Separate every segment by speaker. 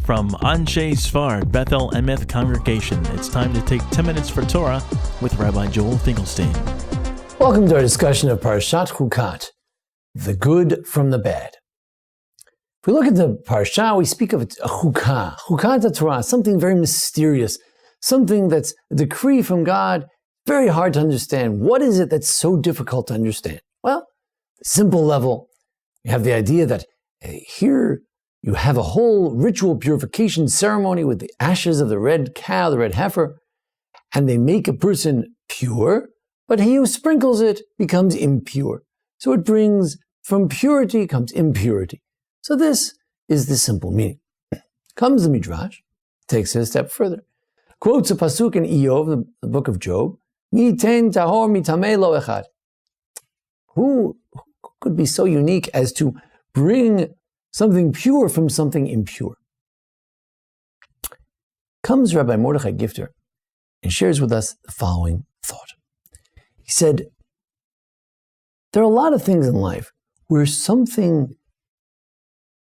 Speaker 1: From Anshe Sfard Bethel Emeth Congregation, it's time to take 10 minutes for Torah with Rabbi Joel Finkelstein.
Speaker 2: Welcome to our discussion of Parashat Chukat, the good from the bad. If we look at the Parashah, we speak of a Chukah. Chukat Torah, something very mysterious, something that's a decree from God, very hard to understand. What is it that's so difficult to understand? Well, simple level, you have the idea that here you have a whole ritual purification ceremony with the ashes of the red cow, the red heifer, and they make a person pure, but he who sprinkles it becomes impure. So it brings, from purity comes impurity. So this is the simple meaning. Comes the Midrash, takes it a step further. Quotes a pasuk in Iyov, the book of Job, Mi ten tahor mitamei lo echad. Who could be so unique as to bring something pure from something impure? Comes Rabbi Mordechai Gifter and shares with us the following thought. He said, there are a lot of things in life where something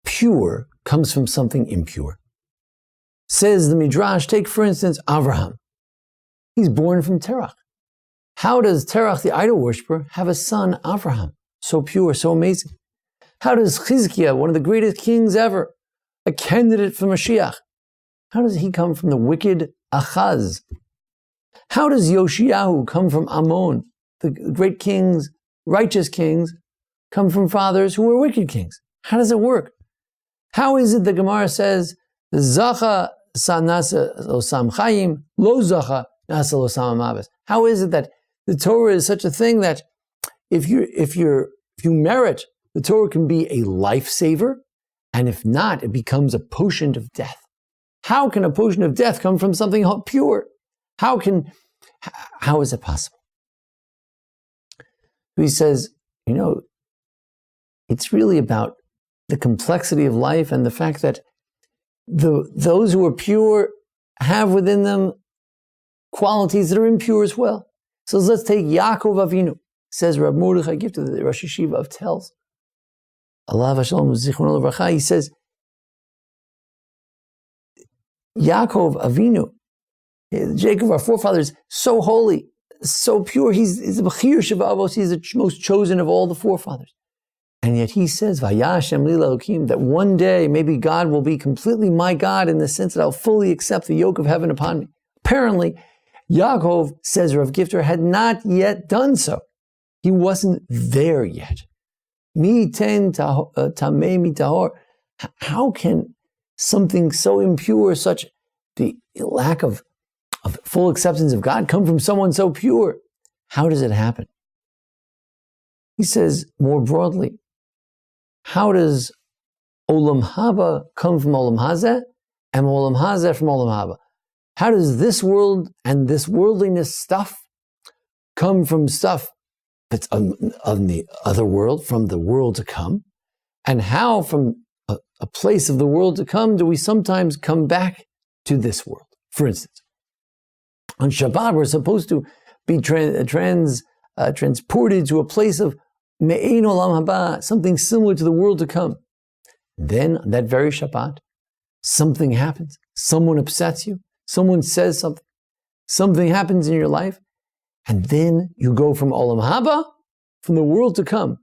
Speaker 2: pure comes from something impure. Says the Midrash, take for instance Avraham. He's born from Terach. How does Terach, the idol worshiper, have a son, Avraham? So pure, so amazing. How does Chizkiah, one of the greatest kings ever, a candidate for Mashiach, how does he come from the wicked Achaz? How does Yoshiyahu come from Ammon? The great kings, righteous kings, come from fathers who were wicked kings. How does it work? How is it the Gemara says, Zacha sa nasa osam chayim, lo zacha nasa osam amavis? How is it that the Torah is such a thing that if you merit, the Torah can be a lifesaver, and if not, it becomes a potion of death? How can a potion of death come from something pure? How is it possible? He says, it's really about the complexity of life and the fact that those who are pure have within them qualities that are impure as well. So let's take Yaakov Avinu, says Rabbi Mordechai Gifter, the Rosh Yeshiva of Telz. Allah Shalom Zichron Levracha, he says, Yaakov Avinu, Jacob, our forefathers, so holy, so pure, he's the Bechir Sheva Avos, he's the most chosen of all the forefathers. And yet he says, Vayashem li Elokim, that one day maybe God will be completely my God in the sense that I'll fully accept the yoke of heaven upon me. Apparently, Yaakov, says Rav Gifter, had not yet done so. He wasn't there yet. Mi ten tamei mi tahor. How can something so impure, such the lack of full acceptance of God, come from someone so pure? How does it happen? He says more broadly, how does Olam Haba come from Olam Hazeh and Olam Hazeh from Olam Haba? How does this world and this worldliness stuff come from stuff that's on the other world, from the world to come? And how from a place of the world to come do we sometimes come back to this world? For instance, on Shabbat we're supposed to be transported to a place of Me'ein Olam Haba, something similar to the world to come. Then, on that very Shabbat, something happens. Someone upsets you. Someone says something. Something happens in your life. And then you go from Olam Haba, from the world to come,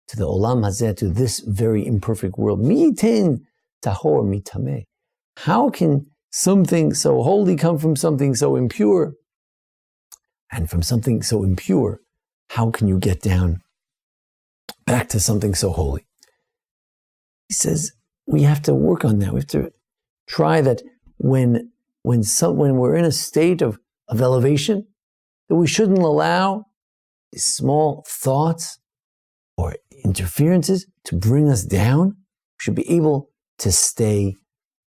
Speaker 2: to the Olam Hazeh, to this very imperfect world. Mi ten tahor mi tameh. How can something so holy come from something so impure? And from something so impure, how can you get down back to something so holy? He says we have to work on that. We have to try that when we're in a state of elevation, that we shouldn't allow these small thoughts or interferences to bring us down. We should be able to stay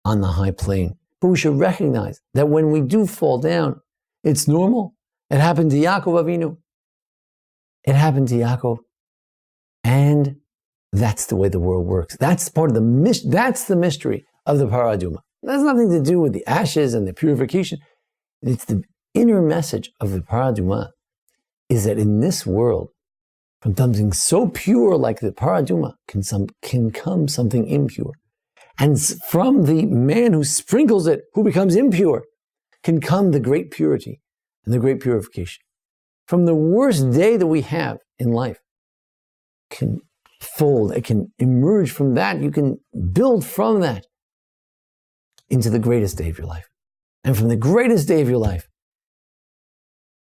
Speaker 2: on the high plane. But we should recognize that when we do fall down, it's normal. It happened to Yaakov Avinu. It happened to Yaakov. And that's the way the world works. That's part of that's the mystery of the Paraduma. It has nothing to do with the ashes and the purification. It's the inner message of the Paraduma is that in this world, from something so pure like the Paraduma can come something impure. And from the man who sprinkles it, who becomes impure, can come the great purity and the great purification. From the worst day that we have in life, can fold, it can emerge from that, you can build from that into the greatest day of your life. And from the greatest day of your life,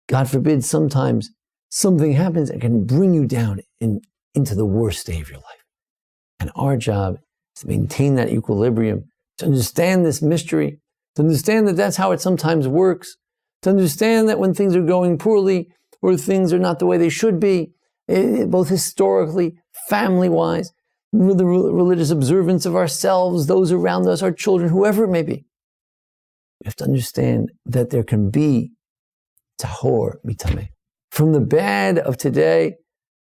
Speaker 2: God forbid, sometimes something happens and can bring you down into the worst day of your life. And our job is to maintain that equilibrium, to understand this mystery, to understand that that's how it sometimes works, to understand that when things are going poorly or things are not the way they should be, both historically, family-wise, the religious observance of ourselves, those around us, our children, whoever it may be. We have to understand that there can be tahor mitameh. From the bad of today,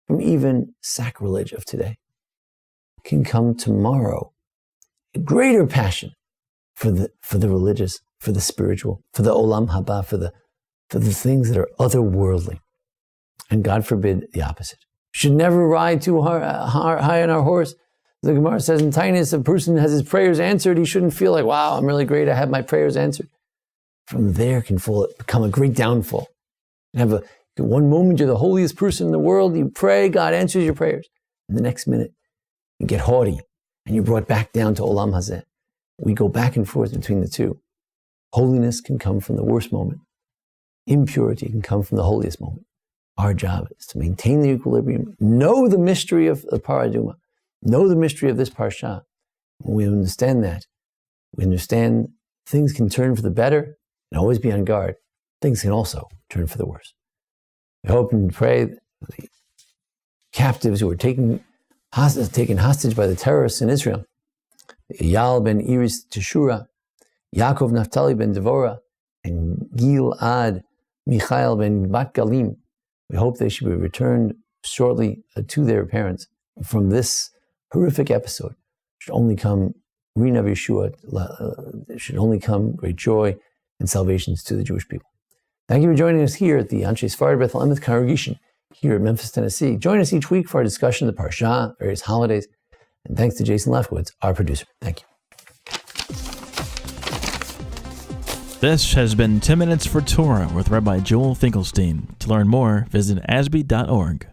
Speaker 2: from even sacrilege of today, can come tomorrow a greater passion for the religious, for the spiritual, for the olam haba, for the things that are otherworldly. And God forbid the opposite. We should never ride too high on our horse. The Gemara says in Tainus, a person has his prayers answered, he shouldn't feel like, wow, I'm really great, I have my prayers answered. From there can become a great downfall. And one moment you're the holiest person in the world, you pray, God answers your prayers. And the next minute, you get haughty, and you're brought back down to olam hazeh. We go back and forth between the two. Holiness can come from the worst moment. Impurity can come from the holiest moment. Our job is to maintain the equilibrium, know the mystery of the paraduma, know the mystery of this parsha. When we understand that, we understand things can turn for the better and always be on guard. Things can also turn for the worse. We hope and pray that the captives who were taken hostage by the terrorists in Israel, Eyal ben Iris Teshura, Yaakov Naftali ben Devora, and Gilad Michael ben Bat Galim, we hope they should be returned shortly to their parents from this horrific episode. Should only come Reign of Yeshua, should only come great joy and salvations to the Jewish people. Thank you for joining us here at the Anshe Sfard Bethel Emeth congregation here at Memphis, Tennessee. Join us each week for our discussion of the Parsha, various holidays, and thanks to Jason Lefkowitz, our producer. Thank you.
Speaker 1: This has been 10 Minutes for Torah with Rabbi Joel Finkelstein. To learn more, visit ASBEE.org.